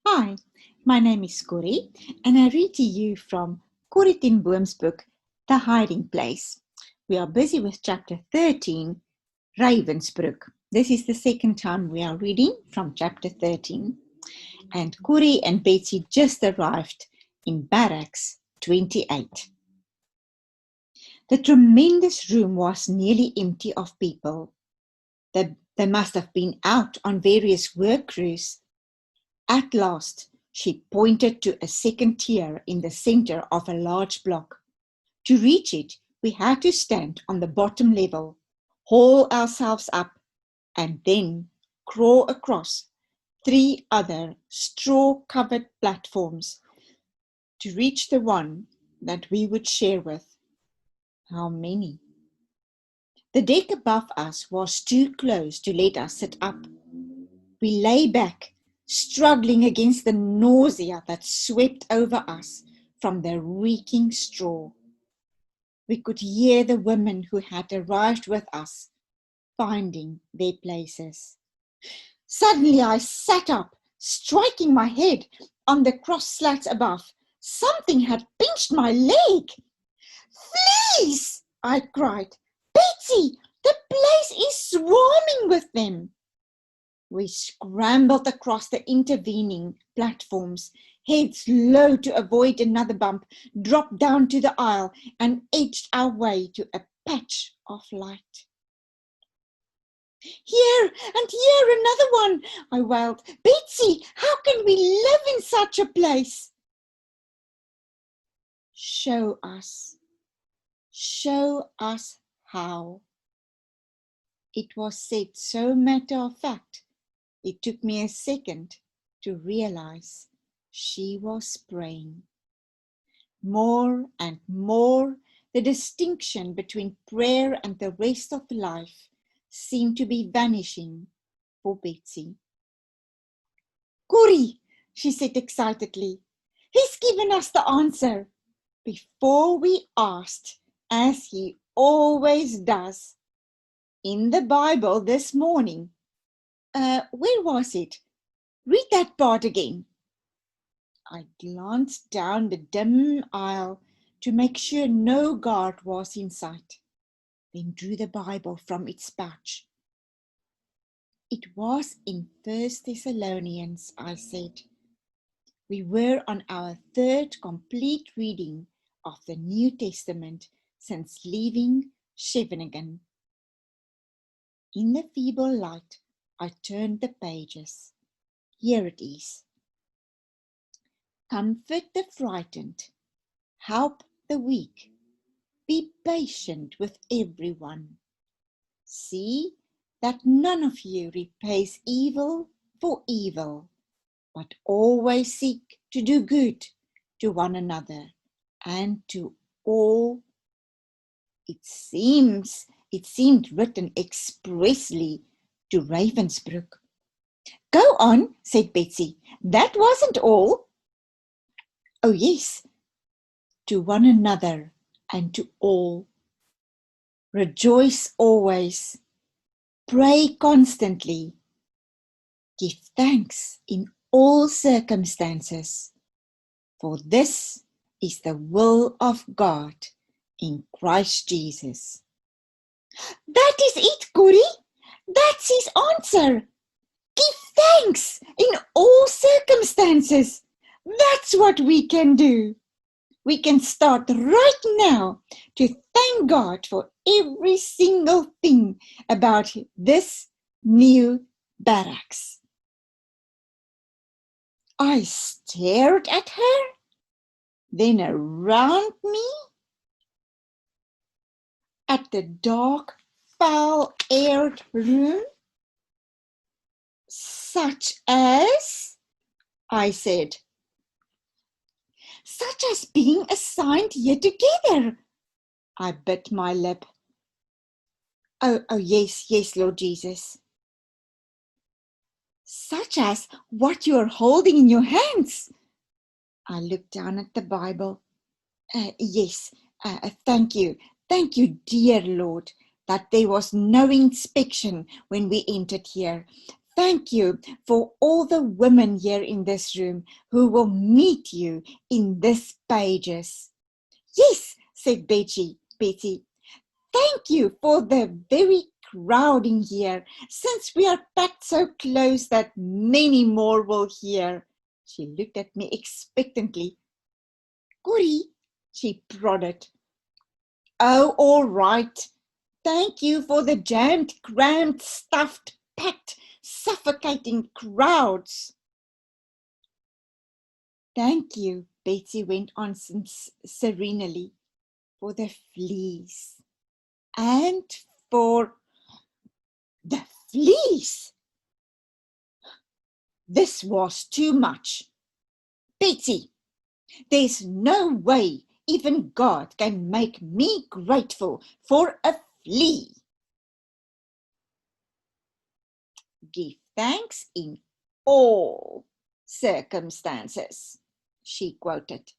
Hi, my name is Corrie, and I read to you from Corrie ten Boom's book, The Hiding Place. We are busy with chapter 13, Ravensbrook. This is the second time we are reading from chapter 13. And Corrie and Betsy just arrived in Barracks 28. The tremendous room was nearly empty of people. They must have been out on various work crews. At last, she pointed to a second tier in the center of a large block. To reach it, we had to stand on the bottom level, haul ourselves up, and then crawl across 3 other straw-covered platforms to reach the one that we would share with. How many? The deck above us was too close to let us sit up. We lay back, struggling against the nausea that swept over us from the reeking straw. We could hear the women who had arrived with us finding their places. Suddenly I sat up, striking my head on the cross slats above. Something had pinched my leg. "Fleas!" I cried. "Betsy, the place is swarming with them." We scrambled across the intervening platforms, heads low to avoid another bump, dropped down to the aisle, and edged our way to a patch of light. "Here and here another one," I wailed. "Betsy, how can we live in such a place?" Show us how. It was said so matter of fact. It took me a second to realize she was praying. More and more, the distinction between prayer and the rest of life seemed to be vanishing for Betsy. "Corrie," she said excitedly, "he's given us the answer before we asked, as he always does. In the Bible this morning. Where was it? Read that part again." I glanced down the dim aisle to make sure no guard was in sight, then drew the Bible from its pouch. "It was in 1 Thessalonians," I said. We were on our 3rd complete reading of the New Testament since leaving Scheveningen. In the feeble light, I turned the pages. Here it is. "Comfort the frightened, help the weak, be patient with everyone. See that none of you repays evil for evil, but always seek to do good to one another and to all." It seemed written expressly to Ravensbrook. "Go on," said Betsy. "That wasn't all." "Oh yes, to one another and to all. Rejoice always. Pray constantly. Give thanks in all circumstances, for this is the will of God in Christ Jesus." "That is it, Corrie. That's his answer. Give thanks in all circumstances. That's what we can do. We can start right now to thank God for every single thing about this new barracks." I stared at her, then around me, at the dark, foul-aired room. "Such as," I said. "Such as being assigned here together." I bit my lip. Oh, yes, Lord Jesus." "Such as what you are holding in your hands." I looked down at the Bible. Yes, thank you, dear Lord, that there was no inspection when we entered here. Thank you for all the women here in this room who will meet you in these pages. Yes, said Betty. Thank you for the very crowding here, since we are packed so close that many more will hear. She looked at me expectantly. Corrie, she prodded. Oh, all right. Thank you for the jammed, crammed, stuffed, packed, suffocating crowds. Thank you, Betsy went on serenely, for the fleas. And for the fleas. This was too much. Betsy, there's no way even God can make me grateful for a flea. Give thanks in all circumstances, she quoted.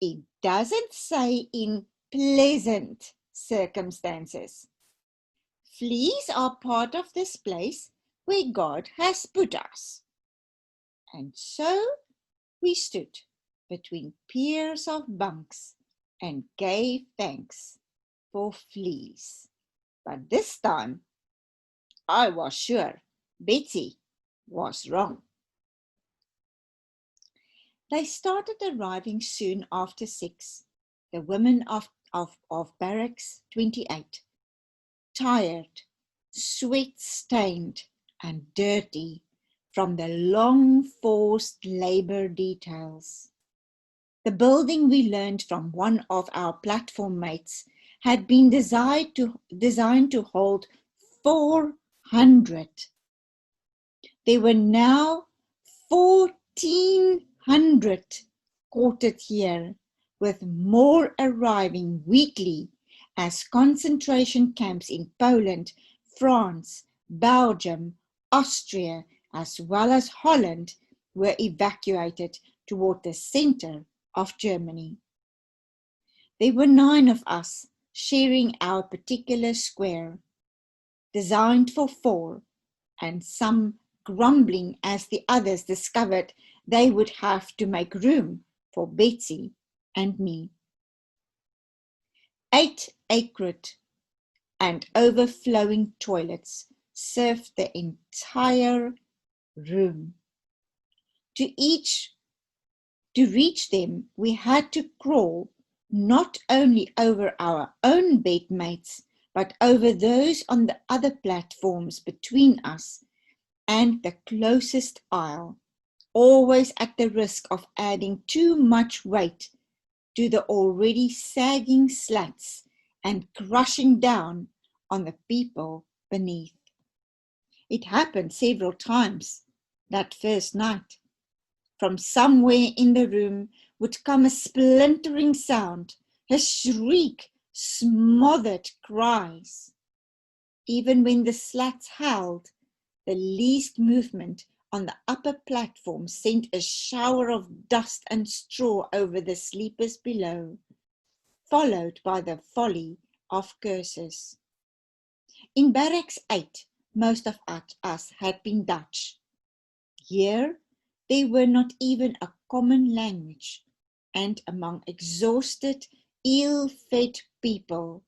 It doesn't say in pleasant circumstances. Fleas are part of this place where God has put us. And so we stood between pairs of bunks and gave thanks for fleas. But this time, I was sure Betsy was wrong. They started arriving soon after 6, the women of barracks 28, tired, sweat-stained and dirty from the long forced labour details. The building, we learned from one of our platform mates, had been designed to hold 400. There were now 1,400 quartered here, with more arriving weekly as concentration camps in Poland, France, Belgium, Austria, as well as Holland were evacuated toward the centre of Germany. There were 9 of us sharing our particular square, designed for 4, and some grumbling as the others discovered they would have to make room for Betsy and me. 8 acrid and overflowing toilets served the entire room. To reach them, we had to crawl not only over our own bedmates, but over those on the other platforms between us and the closest aisle, always at the risk of adding too much weight to the already sagging slats and crushing down on the people beneath. It happened several times that first night. From somewhere in the room would come a splintering sound, a shriek, smothered cries. Even when the slats howled, the least movement on the upper platform sent a shower of dust and straw over the sleepers below, followed by the volley of curses. In Barracks 8, most of us had been Dutch. Here, they were not even a common language, and among exhausted, ill-fed people,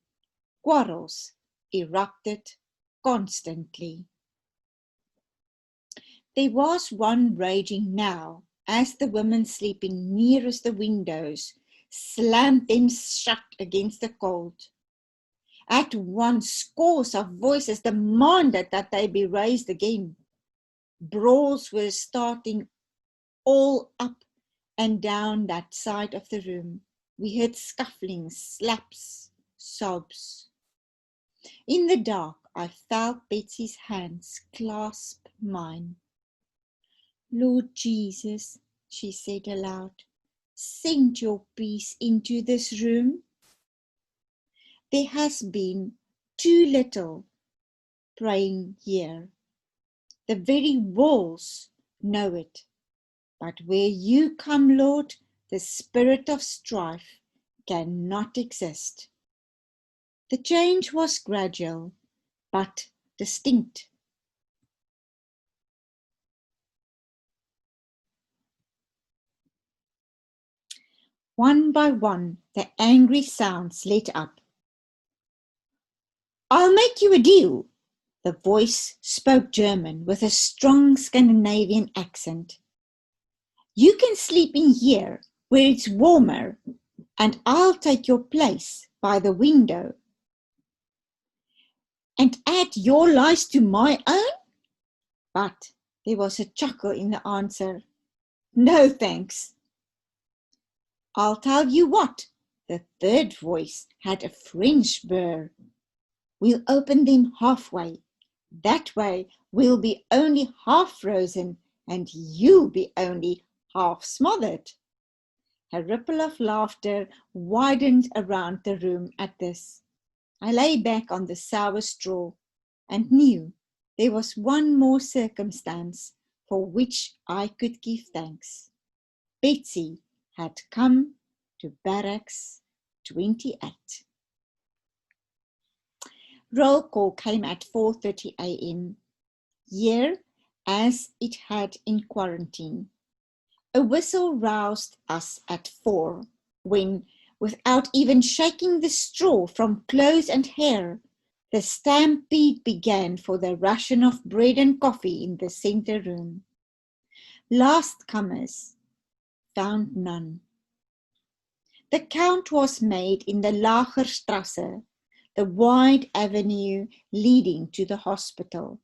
quarrels erupted constantly. There was one raging now, as the women sleeping nearest the windows slammed them shut against the cold. At once, scores of voices demanded that they be raised again. Brawls were starting all up and down that side of the room. We heard scuffling, slaps, sobs. In the dark, I felt Betsy's hands clasp mine. Lord Jesus, she said aloud, send your peace into this room. There has been too little praying here. The very walls know it. But where you come, Lord, the spirit of strife cannot exist. The change was gradual, but distinct. One by one, the angry sounds lit up. "I'll make you a deal." The voice spoke German with a strong Scandinavian accent. "You can sleep in here where it's warmer, and I'll take your place by the window." "And add your lies to my own?" But there was a chuckle in the answer. "No, thanks." "I'll tell you what," the third voice had a French burr. "We'll open them halfway. That way we'll be only half frozen and you'll be only half smothered." A ripple of laughter widened around the room at this. I lay back on the sour straw and knew there was one more circumstance for which I could give thanks. Betsy had come to Barracks 28. Roll call came at 4:30 a.m. here as it had in quarantine. A whistle roused us at 4 when, without even shaking the straw from clothes and hair, the stampede began for the ration of bread and coffee in the center room. Last comers found none. The count was made in the Lagerstrasse, the wide avenue leading to the hospital.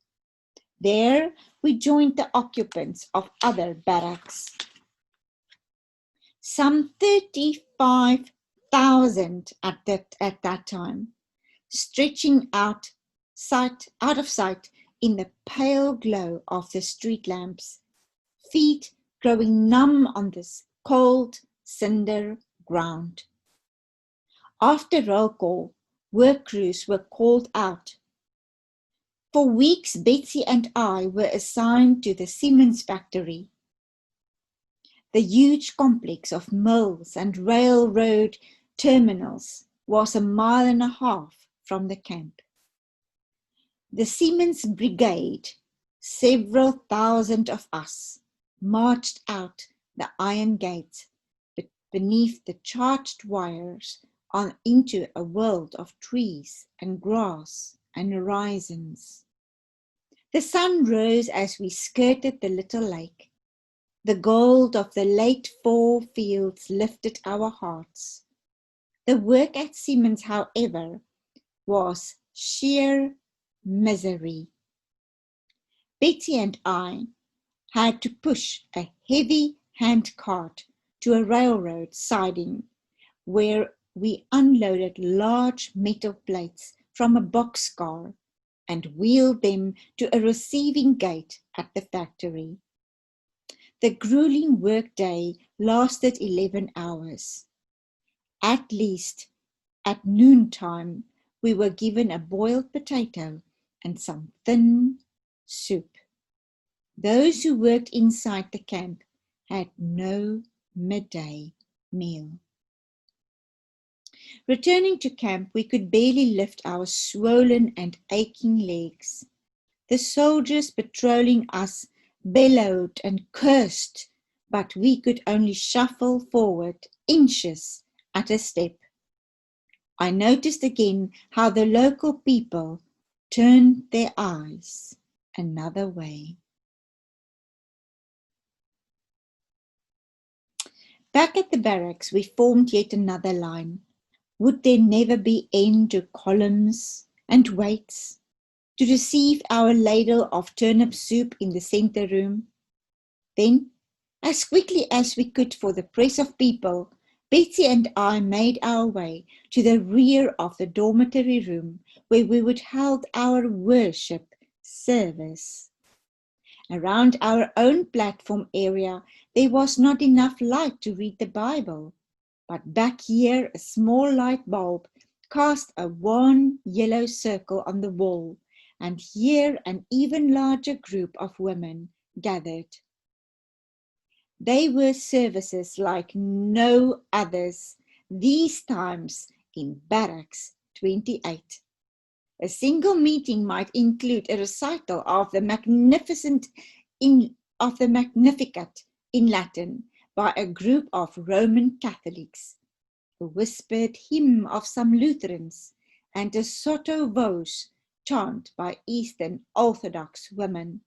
There we joined the occupants of other barracks. Some 35,000 at that time, stretching out of sight in the pale glow of the street lamps, feet growing numb on this cold cinder ground. After roll call, work crews were called out. For weeks, Betsy and I were assigned to the Siemens factory. The huge complex of mills and railroad terminals was 1.5 miles from the camp. The Siemens brigade, several thousand of us, marched out the iron gates beneath the charged wires on into a world of trees and grass and horizons. The sun rose as we skirted the little lake. The gold of the late fall fields lifted our hearts. The work at Siemens, however, was sheer misery. Betsy and I had to push a heavy handcart to a railroad siding where we unloaded large metal plates from a boxcar and wheeled them to a receiving gate at the factory. The grueling workday lasted 11 hours. At least at noontime, we were given a boiled potato and some thin soup. Those who worked inside the camp had no midday meal. Returning to camp, we could barely lift our swollen and aching legs. The soldiers patrolling us bellowed and cursed, but we could only shuffle forward inches at a step. I noticed again how the local people turned their eyes another way. Back at the barracks, we formed yet another line. Would there never be end to columns and waits, to receive our ladle of turnip soup in the center room? Then, as quickly as we could for the press of people, Betsy and I made our way to the rear of the dormitory room where we would hold our worship service. Around our own platform area, there was not enough light to read the Bible, but back here a small light bulb cast a wan yellow circle on the wall, and here an even larger group of women gathered. They were services like no others, these times in Barracks 28. A single meeting might include a recital of the Magnificat in Latin, by a group of Roman Catholics, a whispered hymn of some Lutherans, and a sotto voce chant by Eastern Orthodox women.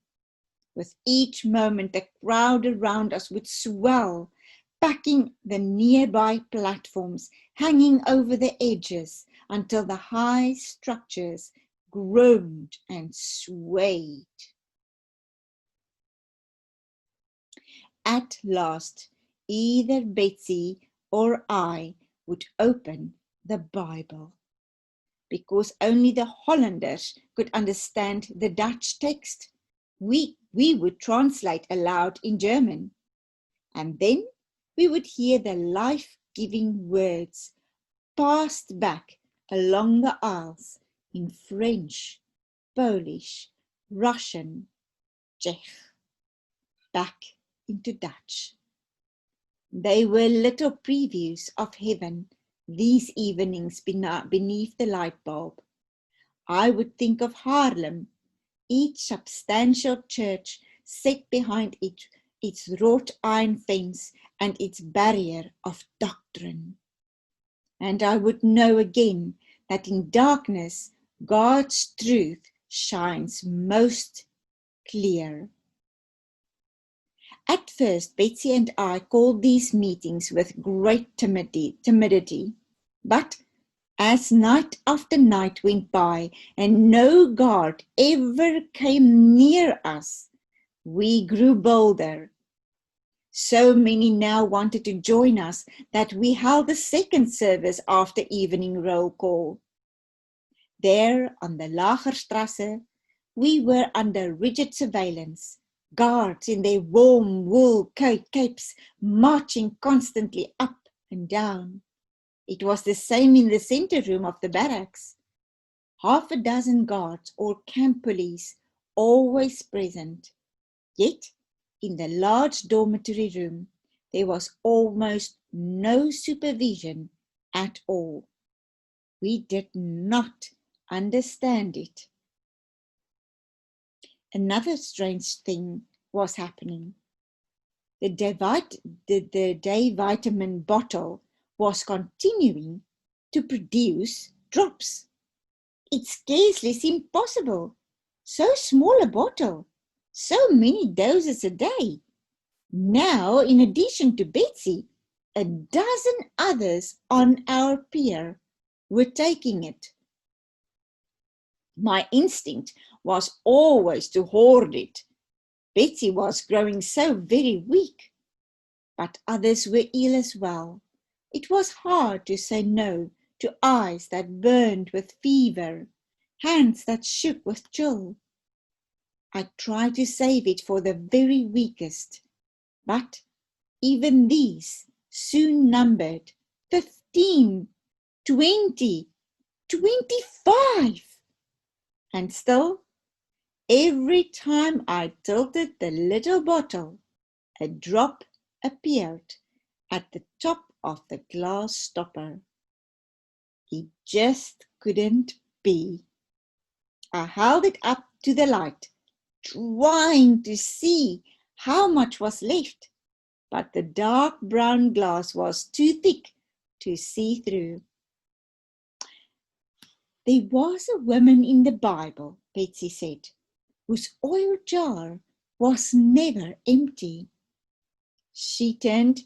With each moment, the crowd around us would swell, packing the nearby platforms, hanging over the edges, until the high structures groaned and swayed. At last, either Betsy or I would open the Bible, because only the Hollanders could understand the Dutch text. We would translate aloud in German, and then we would hear the life-giving words passed back along the aisles in French, Polish, Russian, Czech, back into Dutch. They were little previews of heaven, these evenings beneath the light bulb. I would think of Haarlem, each substantial church set behind its wrought iron fence and its barrier of doctrine. And I would know again that in darkness God's truth shines most clear. At first, Betsy and I called these meetings with great timidity, but as night after night went by and no guard ever came near us, we grew bolder. So many now wanted to join us that we held a second service after evening roll call. There on the Lagerstrasse, we were under rigid surveillance, guards in their warm wool capes marching constantly up and down. It was the same in the center room of the barracks. Half a dozen guards or camp police always present. Yet, in the large dormitory room, there was almost no supervision at all. We did not understand it. Another strange thing was happening. The day vitamin bottle was continuing to produce drops. It scarcely seemed possible. So small a bottle, so many doses a day. Now, in addition to Betsy, a dozen others on our pier were taking it. My instinct was always to hoard it. Betsy was growing so very weak, but others were ill as well. It was hard to say no to eyes that burned with fever, hands that shook with chill. I tried to save it for the very weakest, but even these soon numbered 15, 20, 25. And still, every time I tilted the little bottle, a drop appeared at the top of the glass stopper. It just couldn't be. I held it up to the light, trying to see how much was left, but the dark brown glass was too thick to see through. There was a woman in the Bible, Betsy said, whose oil jar was never empty. She turned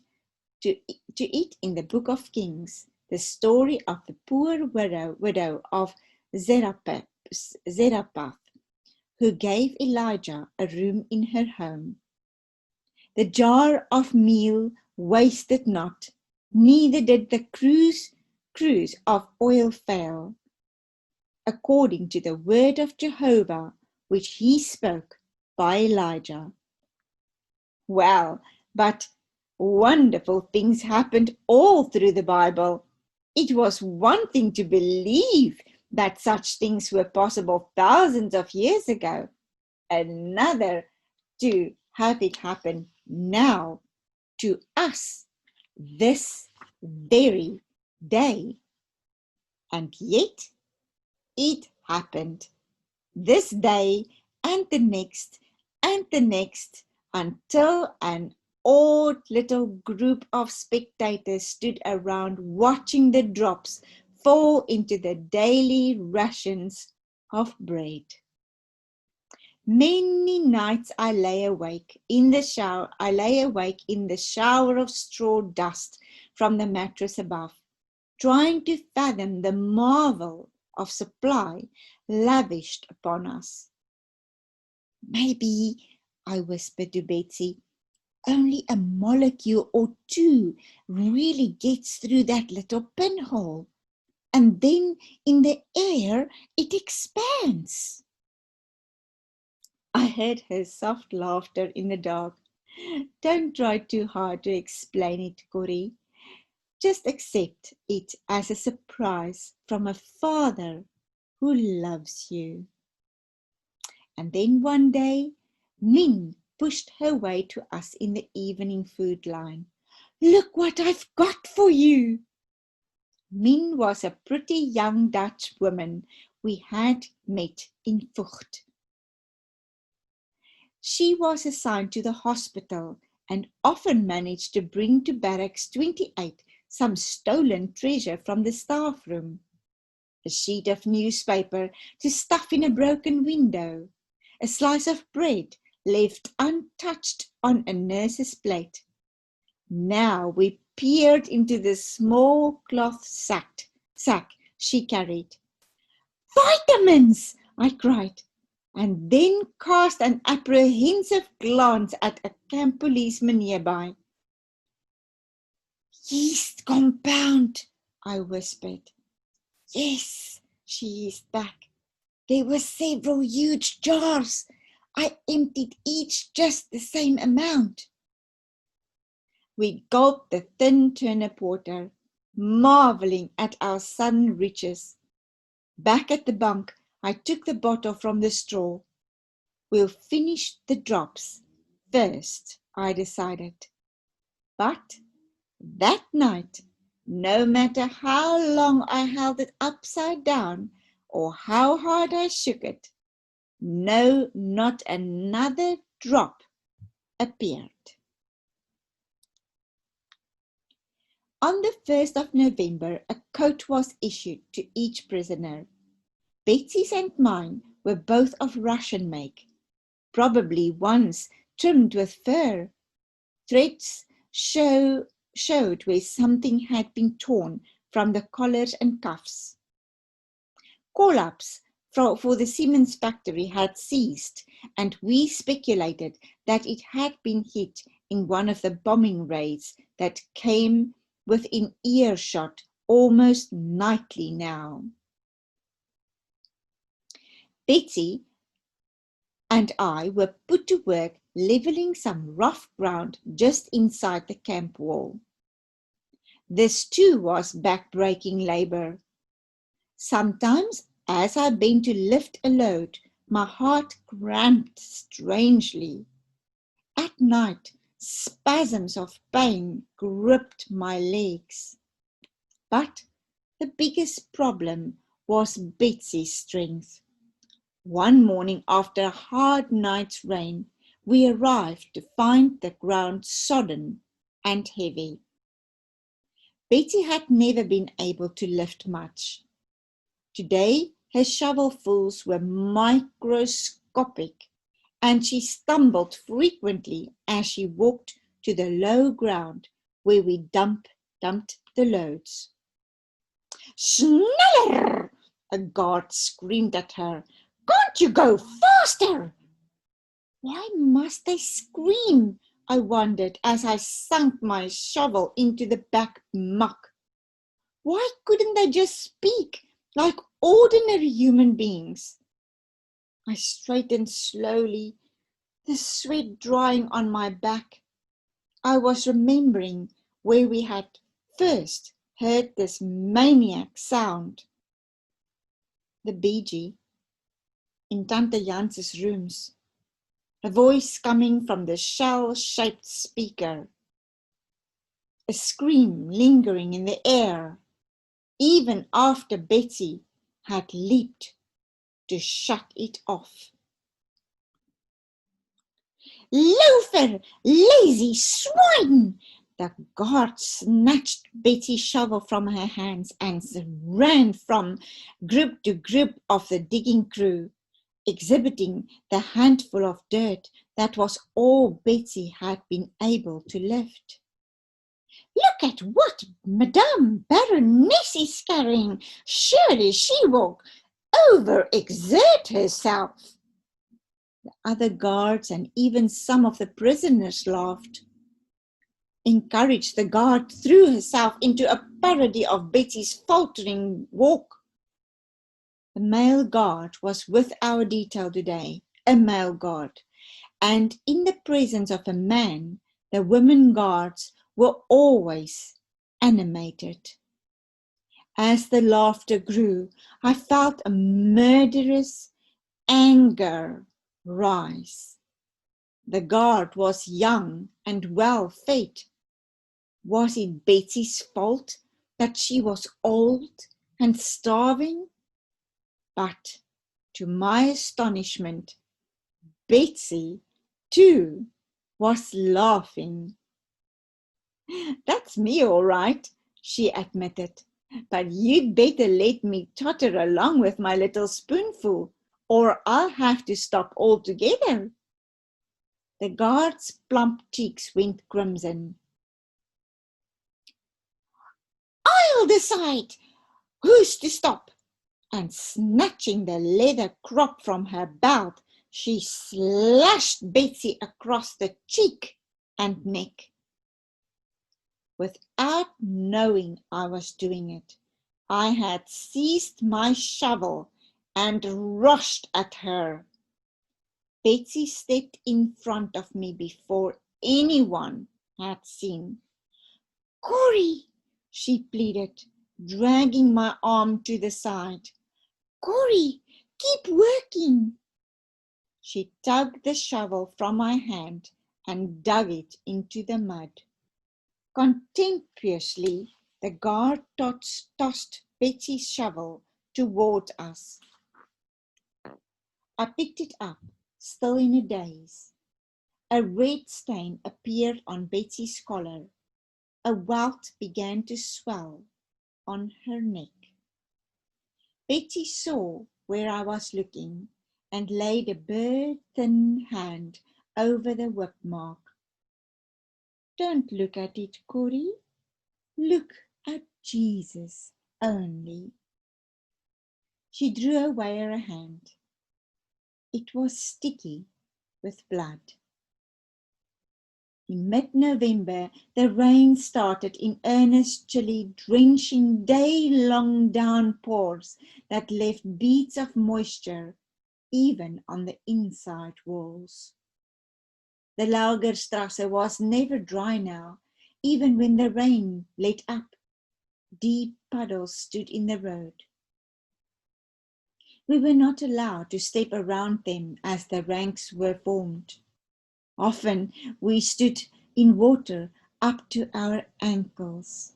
to it in the book of Kings, the story of the poor widow of Zarephath, who gave Elijah a room in her home. The jar of meal wasted not, neither did the cruse of oil fail, according to the word of Jehovah, which he spoke by Elijah. Well, but wonderful things happened all through the Bible. It was one thing to believe that such things were possible thousands of years ago, another to have it happen now to us this very day. And yet it happened this day and the next until an awed little group of spectators stood around watching the drops fall into the daily rations of bread. Many nights I lay awake in the shower. I lay awake in the shower of straw dust from the mattress above, trying to fathom the marvel of supply lavished upon us. Maybe, I whispered to Betsy, only a molecule or two really gets through that little pinhole, and then in the air it expands. I heard her soft laughter in the dark. Don't try too hard to explain it, Corrie. Just accept it as a surprise from a father who loves you. And then one day, Min pushed her way to us in the evening food line. Look what I've got for you. Min was a pretty young Dutch woman we had met in Vught. She was assigned to the hospital and often managed to bring to Barracks 28 some stolen treasure from the staff room. A sheet of newspaper to stuff in a broken window, a slice of bread left untouched on a nurse's plate. Now we peered into the small cloth sack she carried. Vitamins! I cried, and then cast an apprehensive glance at a camp policeman nearby. Yeast compound, I whispered. Yes, she eased back. There were several huge jars. I emptied each just the same amount. We gulped the thin turnip water, marveling at our sudden riches. Back at the bunk, I took the bottle from the straw. We'll finish the drops first, I decided. But that night, no matter how long I held it upside down or how hard I shook it, no, not another drop appeared. On the 1st of November, a coat was issued to each prisoner. Betsy's and mine were both of Russian make, probably once trimmed with fur. Threads showed where something had been torn from the collars and cuffs. Call-ups for the Siemens factory had ceased, and we speculated that it had been hit in one of the bombing raids that came within earshot almost nightly now. Betsy and I were put to work levelling some rough ground just inside the camp wall. This too was back-breaking labour. Sometimes, as I bent to lift a load, my heart cramped strangely. At night, spasms of pain gripped my legs. But the biggest problem was Betsy's strength. One morning after a hard night's rain, we arrived to find the ground sodden and heavy. Betsy had never been able to lift much. Today, her shovelfuls were microscopic, and she stumbled frequently as she walked to the low ground where we dumped the loads. Sneller! A guard screamed at her. Can't you go faster? Why must they scream? I wondered as I sunk my shovel into the back muck. Why couldn't they just speak like ordinary human beings? I straightened slowly, the sweat drying on my back. I was remembering where we had first heard this maniac sound. The BG in Tante Jans's rooms, a voice coming from the shell-shaped speaker, a scream lingering in the air, even after Betsy had leaped to shut it off. Loafer! Lazy swine! The guard snatched Betsy's shovel from her hands and ran from group to group of the digging crew, exhibiting the handful of dirt that was all Betsy had been able to lift. Look at what Madame Baroness is carrying. Surely she will overexert herself. The other guards and even some of the prisoners laughed. Encouraged, the guard threw herself into a parody of Betsy's faltering walk. The male guard was with our detail today, a male guard, and in the presence of a man, the women guards were always animated. As the laughter grew, I felt a murderous anger rise. The guard was young and well fed. Was it Betsy's fault that she was old and starving? But to my astonishment, Betsy, too, was laughing. That's me, all right, she admitted. But you'd better let me totter along with my little spoonful, or I'll have to stop altogether. The guard's plump cheeks went crimson. I'll decide who's to stop. And snatching the leather crop from her belt, she slashed Betsy across the cheek and neck. Without knowing I was doing it, I had seized my shovel and rushed at her. Betsy stepped in front of me before anyone had seen. Corrie, she pleaded, dragging my arm to the side. Corrie, keep working. She tugged the shovel from my hand and dug it into the mud. Contemptuously, the guard tossed Betsy's shovel toward us. I picked it up, still in a daze. A red stain appeared on Betsy's collar. A welt began to swell on her neck. Betsy saw where I was looking and laid a bird-thin hand over the whip mark. Don't look at it, Corrie. Look at Jesus only. She drew away her hand. It was sticky with blood. In mid-November, the rain started in earnest, chilly, drenching, day-long downpours that left beads of moisture even on the inside walls. The Laugerstrasse was never dry now, even when the rain let up. Deep puddles stood in the road. We were not allowed to step around them as the ranks were formed. Often we stood in water up to our ankles,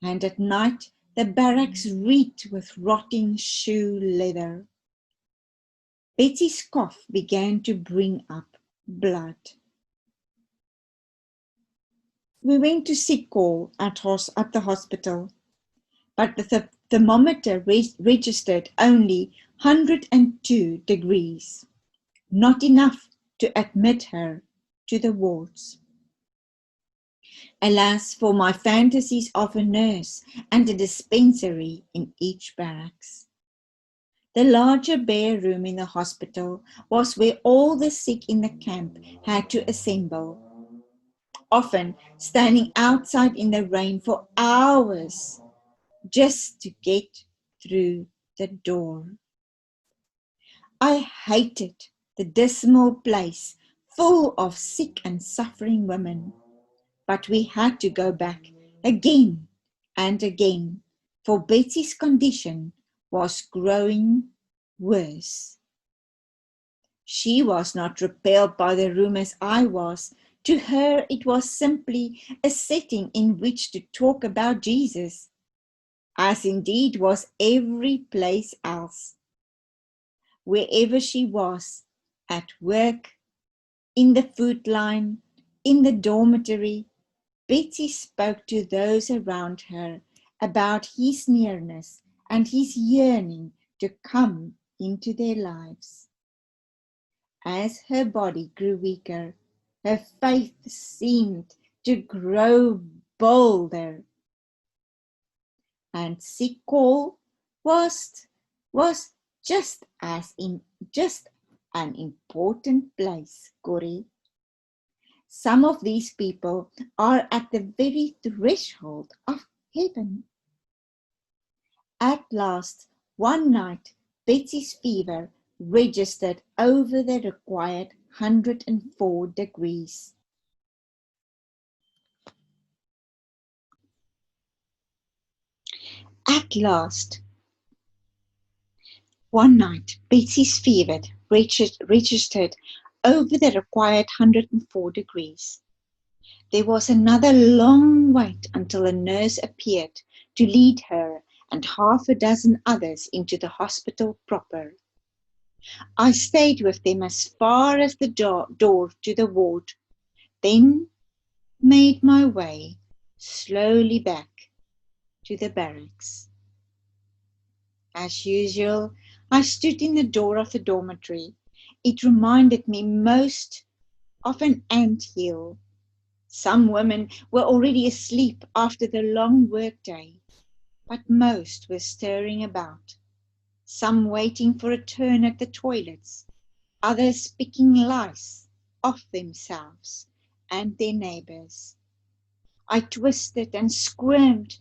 and at night the barracks reeked with rotting shoe leather. Betsy's cough began to bring up blood. We went to sick call at the hospital, but the thermometer registered only 102 degrees, not enough to admit her to the wards. Alas for my fantasies of a nurse and a dispensary in each barracks. The larger bare room in the hospital was where all the sick in the camp had to assemble, often standing outside in the rain for hours just to get through the door. I hated the dismal place full of sick and suffering women, but we had to go back again and again, for Betsy's condition was growing worse. She was not repelled by the room as I was. To her, it was simply a setting in which to talk about Jesus, as indeed was every place else. Wherever she was, at work, In the food line, in the dormitory, Betsy spoke to those around her about his nearness and his yearning to come into their lives. As her body grew weaker, her faith seemed to grow bolder, and sick call was just an important place, Corrie. Some of these people are at the very threshold of heaven. At last, one night, Betsy's fever registered over the required 104 degrees. At last, one night, Betsy's fever registered over the required 104 degrees. There was another long wait until a nurse appeared to lead her and half a dozen others into the hospital proper. I stayed with them as far as the door to the ward, then made my way slowly back to the barracks. As usual, I stood in the door of the dormitory. It reminded me most of an anthill. Some women were already asleep after the long workday, but most were stirring about, some waiting for a turn at the toilets, others picking lice off themselves and their neighbours. I twisted and squirmed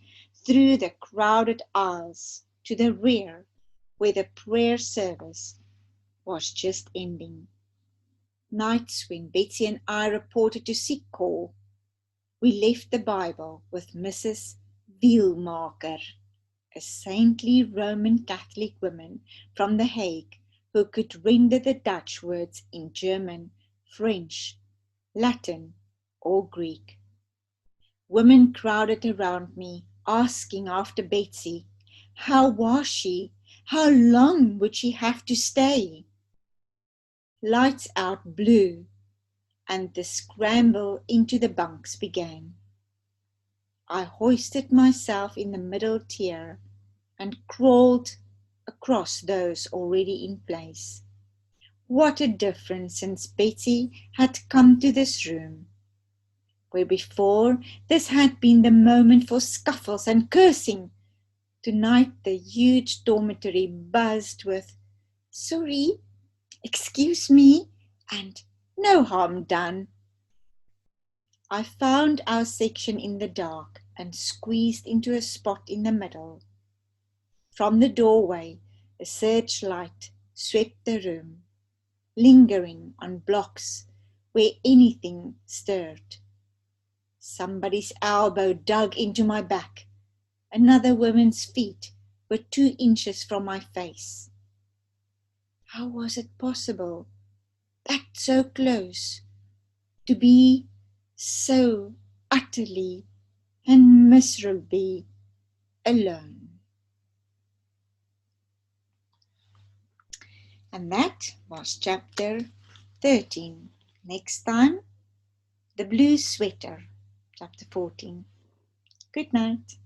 through the crowded aisles to the rear, where the prayer service was just ending. Nights when Betsy and I reported to sick call, we left the Bible with Mrs. Wielmaker, a saintly Roman Catholic woman from The Hague who could render the Dutch words in German, French, Latin, or Greek. Women crowded around me, asking after Betsy. How was she? How long would she have to stay? Lights out blew, and the scramble into the bunks began. I hoisted myself in the middle tier and crawled across those already in place. What a difference since Betsy had come to this room, where before this had been the moment for scuffles and cursing. Tonight the huge dormitory buzzed with, "Sorry, excuse me," and "no harm done." I found our section in the dark and squeezed into a spot in the middle. From the doorway, a searchlight swept the room, lingering on blocks where anything stirred. Somebody's elbow dug into my back. Another woman's feet were 2 inches from my face. How was it possible, that so close, to be so utterly and miserably alone? And that was chapter 13. Next time, The Blue Sweater, chapter 14. Good night.